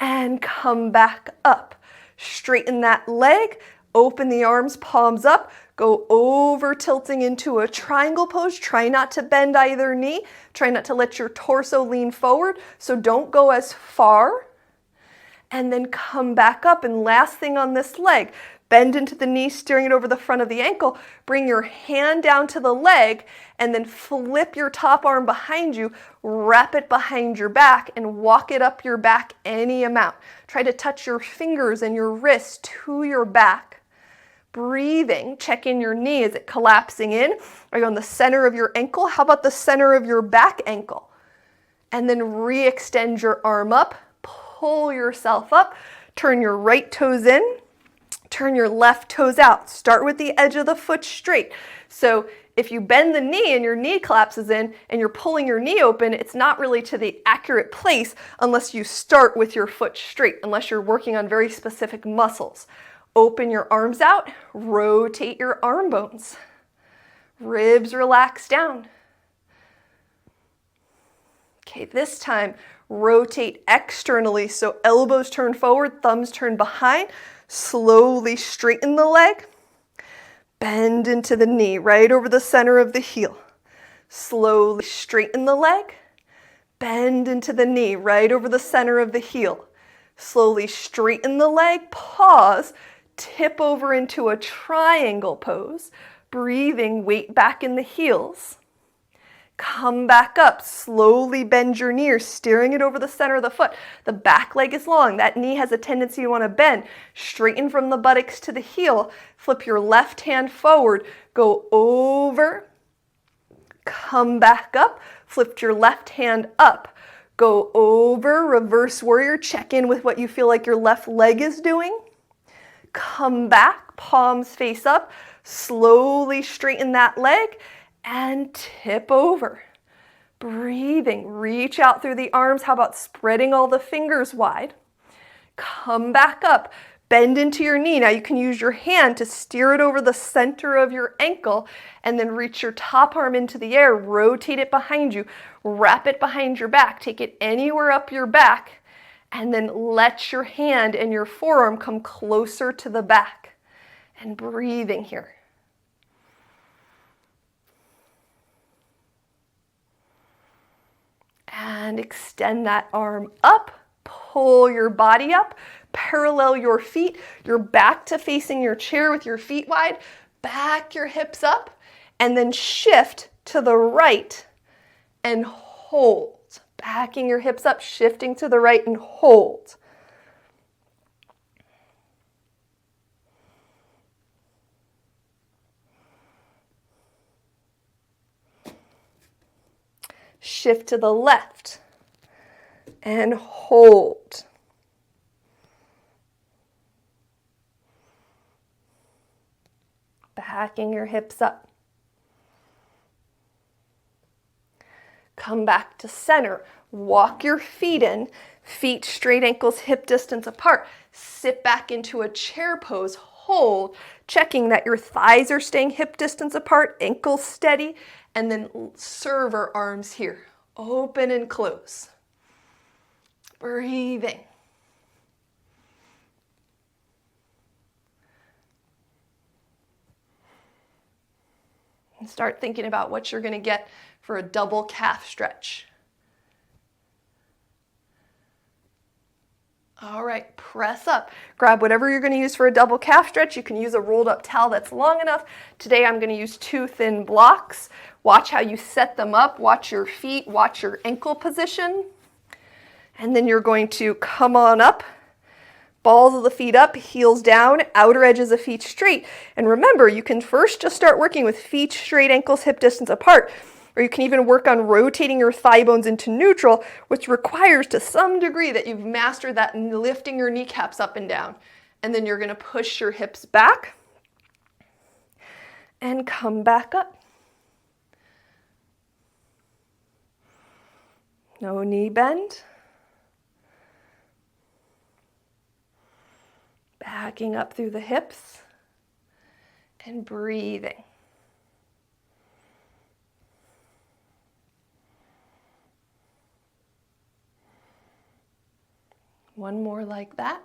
and come back up. Straighten that leg, open the arms, palms up, go over tilting into a triangle pose. Try not to bend either knee. Try not to let your torso lean forward, so don't go as far. And then come back up, and last thing on this leg, bend into the knee, steering it over the front of the ankle. Bring your hand down to the leg and then flip your top arm behind you, wrap it behind your back and walk it up your back any amount. Try to touch your fingers and your wrists to your back. Breathing, check in your knee. Is it collapsing in? Are you on the center of your ankle? How about the center of your back ankle? And then re-extend your arm up, pull yourself up, turn your right toes in. Turn your left toes out. Start with the edge of the foot straight. So if you bend the knee and your knee collapses in and you're pulling your knee open, it's not really to the accurate place unless you start with your foot straight, unless you're working on very specific muscles. Open your arms out, rotate your arm bones. Ribs relax down. Okay, this time rotate externally, so elbows turn forward, thumbs turn behind. Slowly straighten the leg, bend into the knee, right over the center of the heel. Slowly straighten the leg, bend into the knee, right over the center of the heel. Slowly straighten the leg, pause, tip over into a triangle pose, breathing, weight back in the heels. Come back up, slowly bend your knee, steering it over the center of the foot. The back leg is long. That knee has a tendency to want to bend. Straighten from the buttocks to the heel. Flip your left hand forward. Go over. Come back up. Flip your left hand up. Go over. Reverse warrior. Check in with what you feel like your left leg is doing. Come back. Palms face up. Slowly straighten that leg. And tip over. Breathing, reach out through the arms. How about spreading all the fingers wide? Come back up, bend into your knee. Now you can use your hand to steer it over the center of your ankle and then reach your top arm into the air, rotate it behind you, wrap it behind your back, take it anywhere up your back, and then let your hand and your forearm come closer to the back. And breathing here. And extend that arm up, pull your body up, parallel your feet, your back to facing your chair with your feet wide, back your hips up, and then shift to the right and hold. Backing your hips up, shifting to the right and hold. Shift to the left and hold. Backing your hips up. Come back to center. Walk your feet in. Feet straight, ankles hip distance apart. Sit back into a chair pose. Hold, checking that your thighs are staying hip distance apart, ankles steady. And then server arms here, open and close. Breathing. And start thinking about what you're going to get for a double calf stretch. All right, press up. Grab whatever you're going to use for a double calf stretch. You can use a rolled up towel that's long enough. Today I'm going to use 2 thin blocks. Watch how you set them up. Watch your feet. Watch your ankle position. And then you're going to come on up. Balls of the feet up, heels down, outer edges of feet straight. And remember, you can first just start working with feet straight, ankles hip distance apart, or you can even work on rotating your thigh bones into neutral, which requires to some degree that you've mastered that lifting your kneecaps up and down. And then you're going to push your hips back and come back up. No knee bend. Backing up through the hips and breathing. One more like that.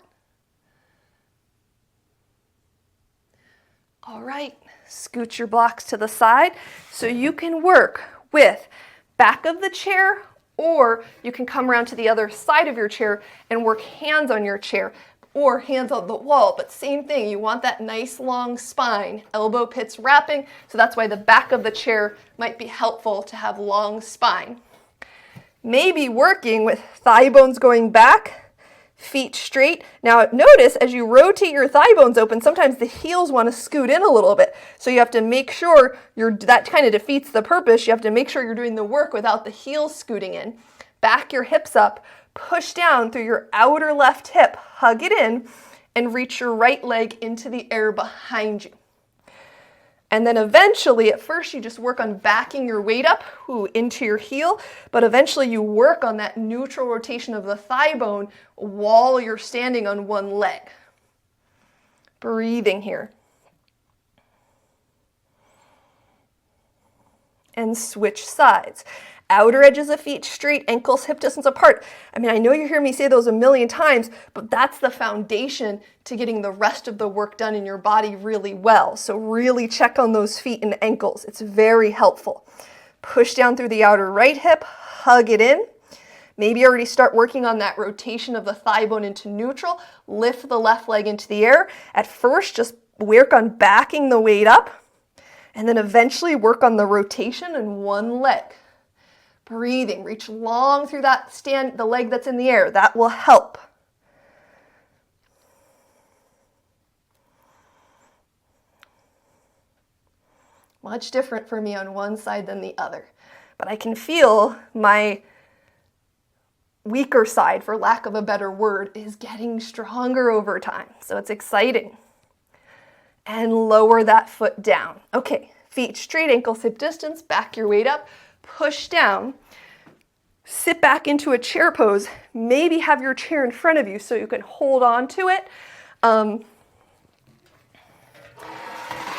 All right, scoot your blocks to the side so you can work with back of the chair, or you can come around to the other side of your chair and work hands on your chair or hands on the wall, but same thing, you want that nice long spine, elbow pits wrapping, so that's why the back of the chair might be helpful to have long spine. Maybe working with thigh bones going back, feet straight. Now notice as you rotate your thigh bones open, sometimes the heels want to scoot in a little bit. So you have to make sure that kind of defeats the purpose. You have to make sure you're doing the work without the heels scooting in. Back your hips up, push down through your outer left hip, hug it in, and reach your right leg into the air behind you. And then eventually, at first you just work on backing your weight up into your heel, but eventually you work on that neutral rotation of the thigh bone while you're standing on one leg. Breathing here. And switch sides. Outer edges of feet straight, ankles hip distance apart. I mean, I know you hear me say those a million times, but that's the foundation to getting the rest of the work done in your body really well. So really check on those feet and ankles. It's very helpful. Push down through the outer right hip, hug it in. Maybe already start working on that rotation of the thigh bone into neutral. Lift the left leg into the air. At first, just work on backing the weight up, and then eventually work on the rotation in one leg. Breathing, reach long through that the leg that's in the air. That will help. Much different for me on one side than the other. But I can feel my weaker side, for lack of a better word, is getting stronger over time. So it's exciting. And lower that foot down. Okay, feet straight, ankles hip distance, back your weight up. Push down, sit back into a chair pose, maybe have your chair in front of you so you can hold on to it.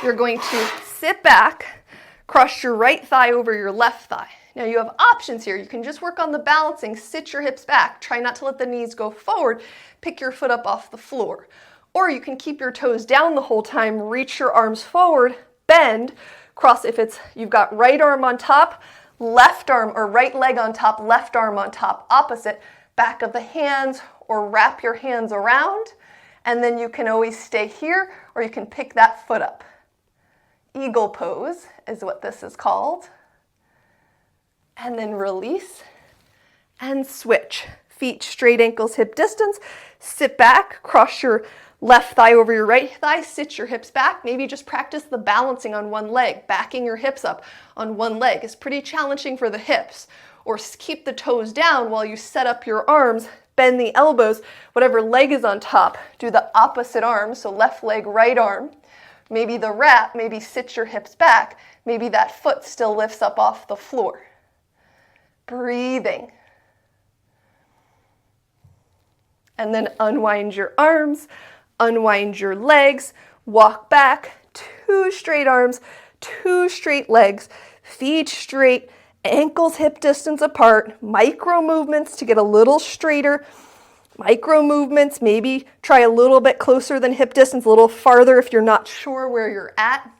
You're going to sit back, cross your right thigh over your left thigh. Now you have options here. You can just work on the balancing, sit your hips back, try not to let the knees go forward, pick your foot up off the floor. Or you can keep your toes down the whole time, reach your arms forward, bend, cross if you've got right arm on top, left arm or right leg on top, left arm on top, opposite, back of the hands, or wrap your hands around, and then you can always stay here, or you can pick that foot up. Eagle pose is what this is called. And then release and switch. Feet straight, ankles hip distance, sit back, cross your left thigh over your right thigh, sit your hips back. Maybe just practice the balancing on one leg. Backing your hips up on one leg is pretty challenging for the hips. Or keep the toes down while you set up your arms, bend the elbows, whatever leg is on top. Do the opposite arm, so left leg, right arm. Maybe the wrap, maybe sit your hips back. Maybe that foot still lifts up off the floor. Breathing. And then unwind your arms. Unwind your legs, walk back, 2 straight arms, 2 straight legs, feet straight, ankles hip distance apart, micro movements to get a little straighter, micro movements, maybe try a little bit closer than hip distance, a little farther if you're not sure where you're at.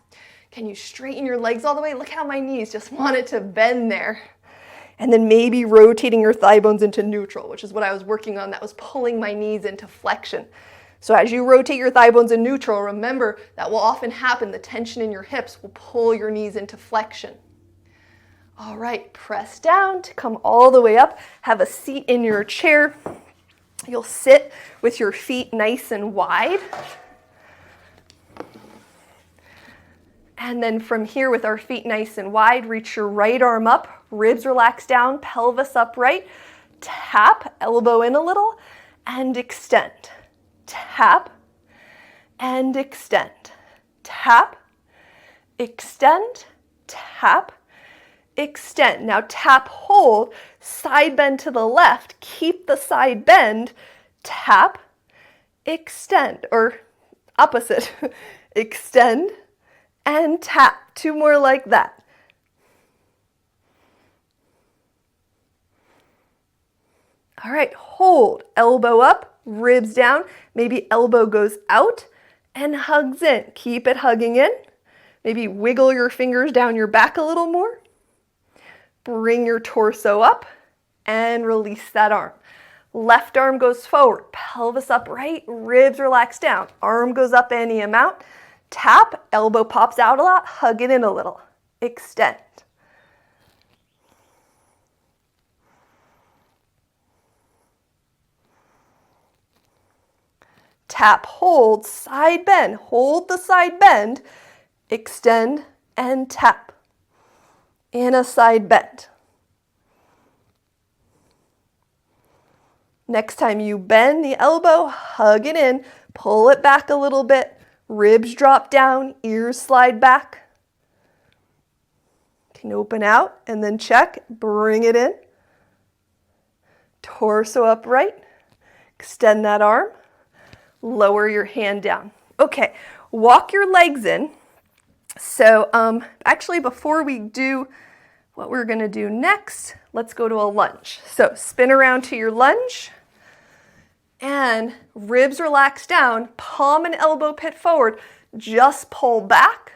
Can you straighten your legs all the way? Look how my knees just wanted to bend there. And then maybe rotating your thigh bones into neutral, which is what I was working on. That was pulling my knees into flexion. So as you rotate your thigh bones in neutral, remember that will often happen. The tension in your hips will pull your knees into flexion. All right, press down to come all the way up. Have a seat in your chair. You'll sit with your feet nice and wide. And then from here, with our feet nice and wide, reach your right arm up, ribs relax down, pelvis upright. Tap, elbow in a little, and extend. Tap, and extend. Tap, extend, tap, extend. Now tap, hold, side bend to the left, keep the side bend, tap, extend, or opposite, extend, and tap. 2 more like that. All right, hold, elbow up, ribs down, maybe elbow goes out and hugs in. Keep it hugging in. Maybe wiggle your fingers down your back a little more. Bring your torso up and release that arm. Left arm goes forward, pelvis upright, ribs relax down. Arm goes up any amount. Tap, elbow pops out a lot, hug it in a little. Extend. Tap, hold, side bend. Hold the side bend, extend, and tap. In a side bend. Next time you bend the elbow, hug it in, pull it back a little bit, ribs drop down, ears slide back. Can open out and then check, bring it in. Torso upright, extend that arm. Lower your hand down. Okay, walk your legs in. So actually before we do what we're going to do next, let's go to a lunge. So spin around to your lunge and ribs relax down, palm and elbow pit forward. Just pull back,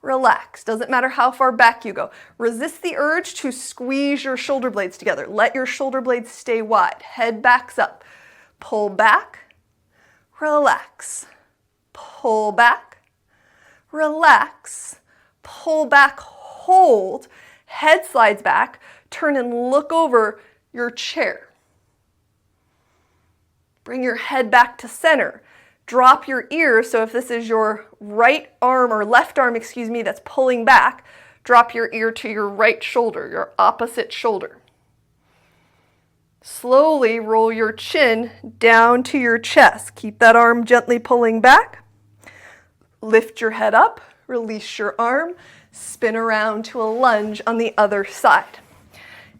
relax. Doesn't matter how far back you go. Resist the urge to squeeze your shoulder blades together. Let your shoulder blades stay wide. Head backs up. Pull back. Relax, pull back, relax, pull back, hold, head slides back, turn and look over your chair. Bring your head back to center. Drop your ears, so if this is your right arm or left arm, that's pulling back, drop your ear to your right shoulder, your opposite shoulder. Slowly roll your chin down to your chest. Keep that arm gently pulling back. Lift your head up, release your arm, spin around to a lunge on the other side.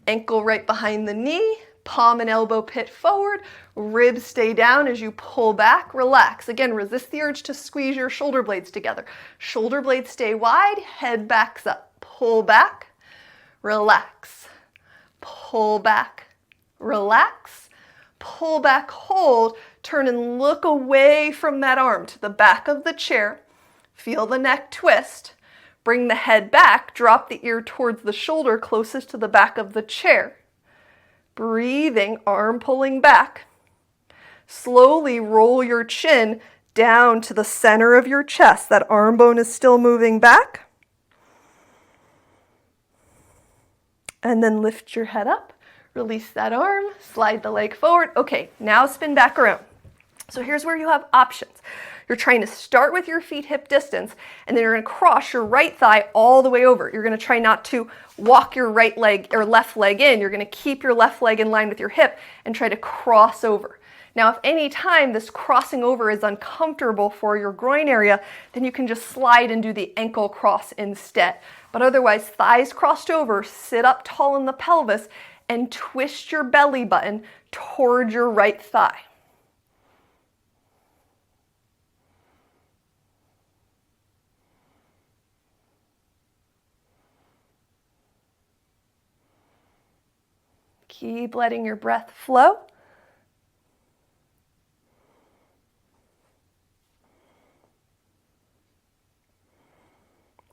Ankle right behind the knee, palm and elbow pit forward, ribs stay down as you pull back, relax. Again, resist the urge to squeeze your shoulder blades together. Shoulder blades stay wide, head backs up. Pull back, relax, pull back, relax, pull back, hold, turn and look away from that arm to the back of the chair. Feel the neck twist. Bring the head back, drop the ear towards the shoulder closest to the back of the chair. Breathing, arm pulling back. Slowly roll your chin down to the center of your chest. That arm bone is still moving back. And then lift your head up. Release that arm, slide the leg forward. Okay, now spin back around. So here's where you have options. You're trying to start with your feet hip distance, and then you're going to cross your right thigh all the way over. You're going to try not to walk your right leg or left leg in. You're going to keep your left leg in line with your hip and try to cross over. Now, if any time this crossing over is uncomfortable for your groin area, then you can just slide and do the ankle cross instead. But otherwise, thighs crossed over, sit up tall in the pelvis, and twist your belly button toward your right thigh. Keep letting your breath flow.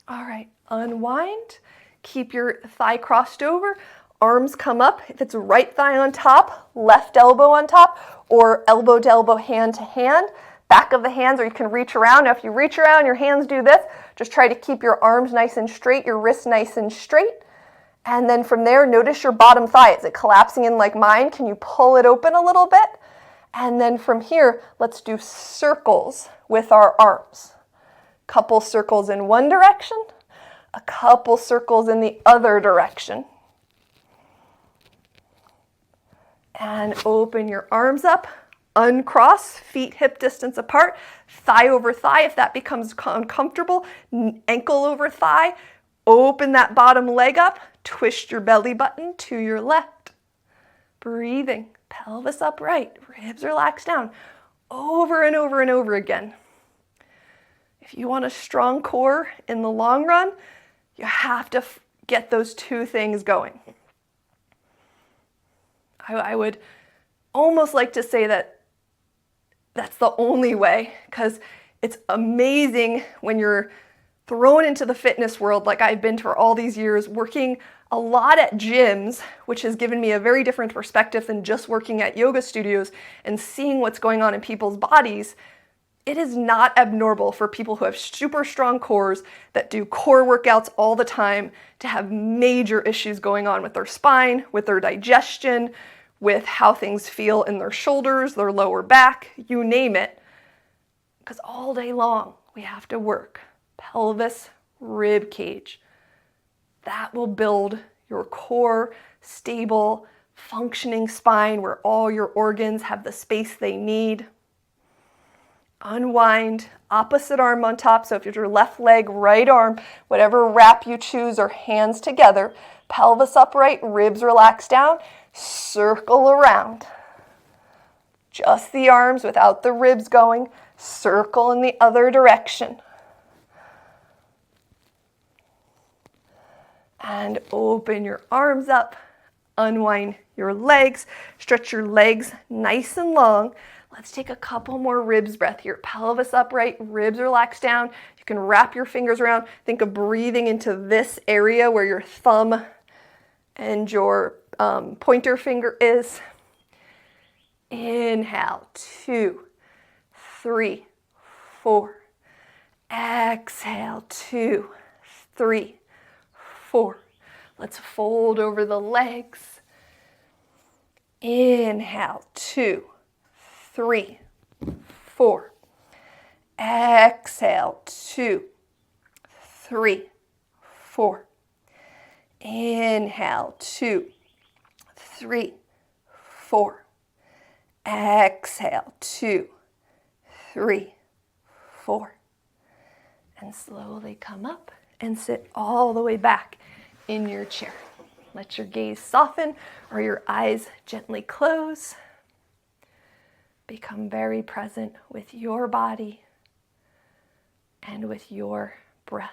All right, unwind. Keep your thigh crossed over. Arms come up. If it's right thigh on top, left elbow on top, or elbow to elbow, hand to hand. Back of the hands, or you can reach around. Now, if you reach around, your hands do this. Just try to keep your arms nice and straight, your wrists nice and straight. And then from there, notice your bottom thigh. Is it collapsing in like mine? Can you pull it open a little bit? And then from here, let's do circles with our arms. Couple circles in one direction, a couple circles in the other direction. And open your arms up, uncross, feet hip distance apart, thigh over thigh if that becomes uncomfortable, ankle over thigh, open that bottom leg up, twist your belly button to your left. Breathing, pelvis upright, ribs relax down, over and over and over again. If you want a strong core in the long run, you have to get those two things going. I would almost like to say that that's the only way, because it's amazing when you're thrown into the fitness world like I've been for all these years, working a lot at gyms, which has given me a very different perspective than just working at yoga studios and seeing what's going on in people's bodies. It is not abnormal for people who have super strong cores that do core workouts all the time to have major issues going on with their spine, with their digestion, with how things feel in their shoulders, their lower back, you name it. Because all day long we have to work pelvis, rib cage. That will build your core, stable, functioning spine where all your organs have the space they need. Unwind, opposite arm on top. So if it's your left leg, right arm, whatever wrap you choose, or hands together, pelvis upright, ribs relax down, circle around. Just the arms without the ribs going, circle in the other direction. And open your arms up, unwind your legs, stretch your legs nice and long. Let's take a couple more ribs breath here. Pelvis upright, ribs relax down. You can wrap your fingers around. Think of breathing into this area where your thumb and your pointer finger is. Inhale, 2, 3, 4. Exhale, 2, 3, 4. Let's fold over the legs. Inhale, 2, 3, 4. Exhale, 2, 3, 4. Inhale, 2, 3, 4. Exhale, 2, 3, 4. And slowly come up and sit all the way back in your chair. Let your gaze soften or your eyes gently close. Become very present with your body and with your breath.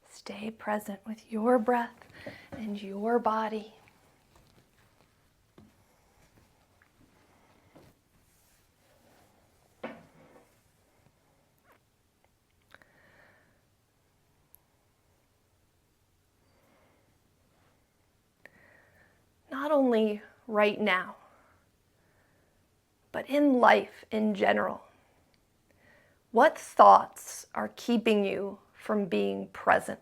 Stay present with your breath and your body. only right now, but in life in general. What thoughts are keeping you from being present?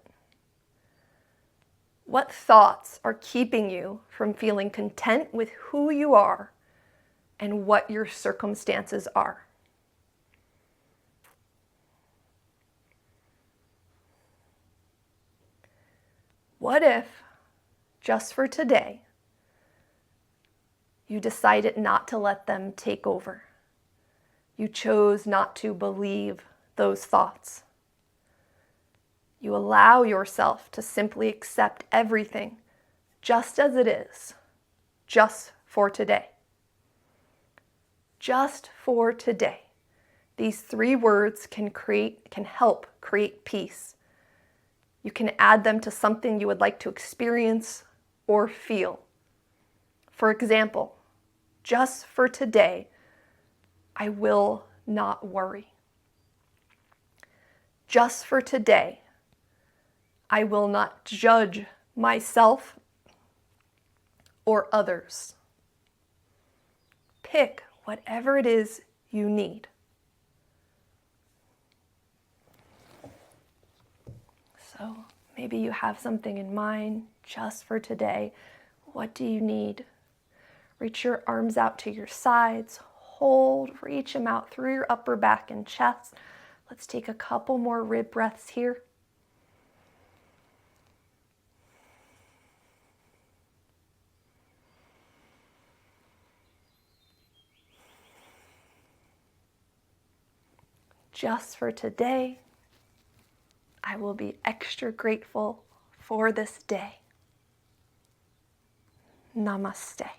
What thoughts are keeping you from feeling content with who you are and what your circumstances are? What if, just for today, you decided not to let them take over? You chose not to believe those thoughts. You allow yourself to simply accept everything just as it is, just for today. Just for today. These 3 words can help create peace. You can add them to something you would like to experience or feel. For example, just for today, I will not worry. Just for today, I will not judge myself or others. Pick whatever it is you need. So maybe you have something in mind just for today. What do you need? Reach your arms out to your sides. Hold, reach them out through your upper back and chest. Let's take a couple more rib breaths here. Just for today, I will be extra grateful for this day. Namaste.